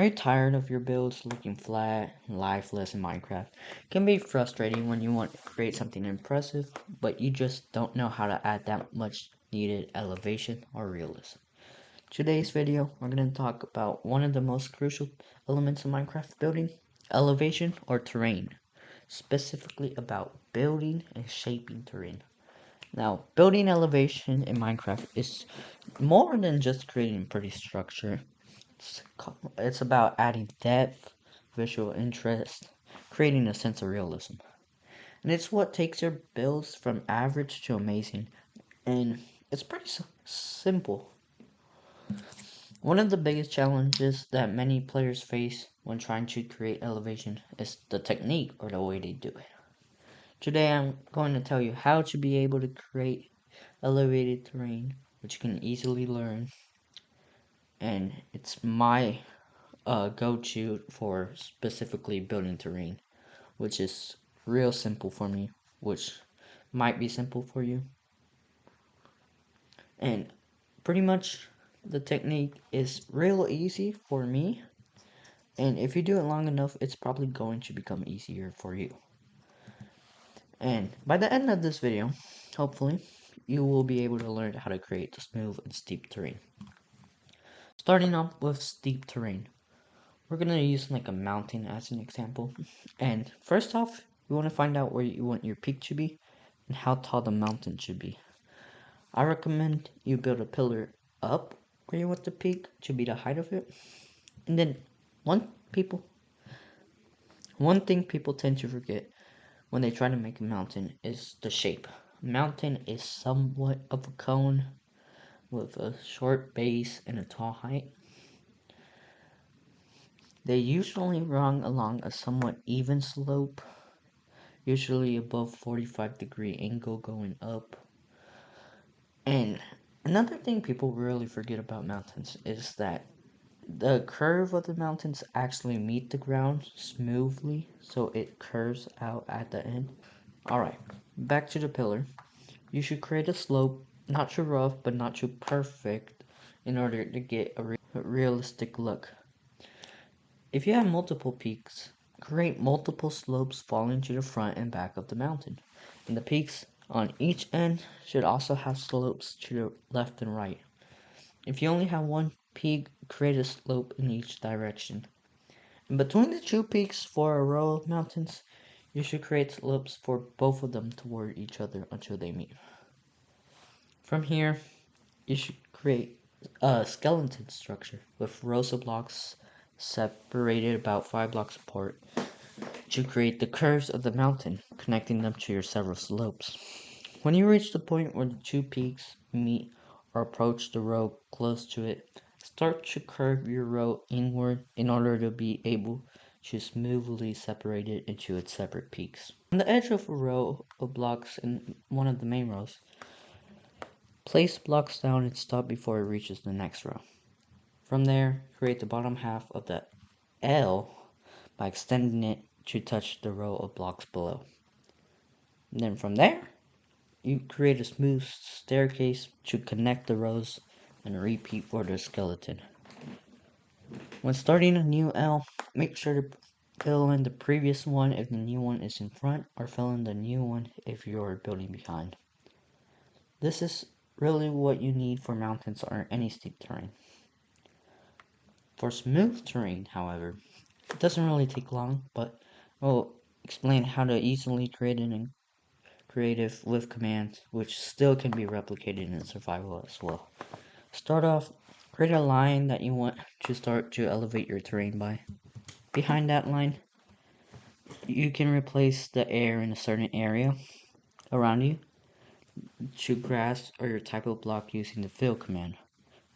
Are you tired of your builds looking flat and lifeless in Minecraft? It can be frustrating when you want to create something impressive, but you just don't know how to add that much needed elevation or realism. Today's video, we're going to talk about one of the most crucial elements of Minecraft building, elevation or terrain. Specifically about building and shaping terrain. Now, building elevation in Minecraft is more than just creating a pretty structure. It's about adding depth, visual interest, creating a sense of realism. And it's what takes your builds from average to amazing. And it's pretty simple. One of the biggest challenges that many players face when trying to create elevation is the technique or the way they do it. Today I'm going to tell you how to be able to create elevated terrain, which you can easily learn. And it's my go-to for specifically building terrain, which is real simple for me, which might be simple for you. And pretty much the technique is real easy for me, and if you do it long enough, it's probably going to become easier for you. And by the end of this video, hopefully, you will be able to learn how to create the smooth and steep terrain. Starting off with steep terrain. We're going to use like a mountain as an example. And first off, you want to find out where you want your peak to be and how tall the mountain should be. I recommend you build a pillar up where you want the peak to be the height of it. And then one thing people tend to forget when they try to make a mountain is the shape. A mountain is somewhat of a cone with a short base and a tall height. They usually run along a somewhat even slope, usually above 45-degree angle going up. And another thing people really forget about mountains is that the curve of the mountains actually meet the ground smoothly, so it curves out at the end. Alright, back to the pillar. You should create a slope, not too rough, but not too perfect, in order to get a realistic look. If you have multiple peaks, create multiple slopes falling to the front and back of the mountain. And the peaks on each end should also have slopes to the left and right. If you only have one peak, create a slope in each direction. In between the two peaks for a row of mountains, you should create slopes for both of them toward each other until they meet. From here, you should create a skeleton structure with rows of blocks separated about 5 blocks apart to create the curves of the mountain, connecting them to your several slopes. When you reach the point where the two peaks meet or approach the row close to it, start to curve your row inward in order to be able to smoothly separate it into its separate peaks. On the edge of a row of blocks in one of the main rows, place blocks down and stop before it reaches the next row. From there, create the bottom half of the L by extending it to touch the row of blocks below. And then from there, you create a smooth staircase to connect the rows and repeat for the skeleton. When starting a new L, make sure to fill in the previous one if the new one is in front, or fill in the new one if you're building behind. This is really what you need for mountains or any steep terrain. For smooth terrain, however, it doesn't really take long, but I'll explain how to easily create an creative with commands, which still can be replicated in survival as well. Start off, create a line that you want to start to elevate your terrain by. Behind that line, you can replace the air in a certain area around you to grass or your type of block using the fill command,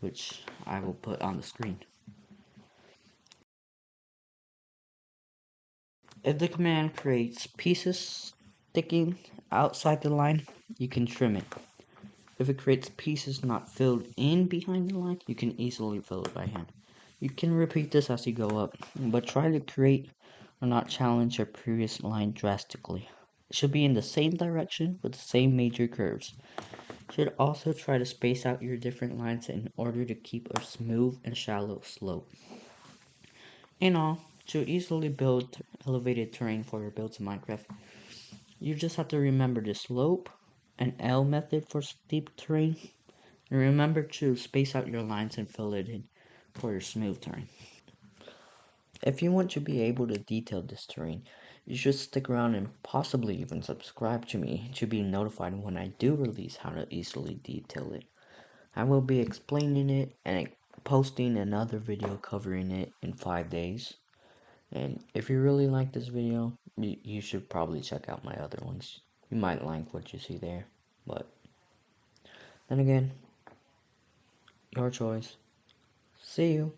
which I will put on the screen. If the command creates pieces sticking outside the line, you can trim it. If it creates pieces not filled in behind the line, you can easily fill it by hand. You can repeat this as you go up, but try to create or not challenge your previous line drastically. It should be in the same direction with the same major curves. You should also try to space out your different lines in order to keep a smooth and shallow slope. In all, to easily build elevated terrain for your builds in Minecraft, you just have to remember the slope, an L method for steep terrain, and remember to space out your lines and fill it in for your smooth terrain. If you want to be able to detail this terrain, you should stick around and possibly even subscribe to me to be notified when I do release how to easily detail it. I will be explaining it and posting another video covering it in 5 days. And if you really like this video, you should probably check out my other ones. You might like what you see there, but then again, your choice. See you.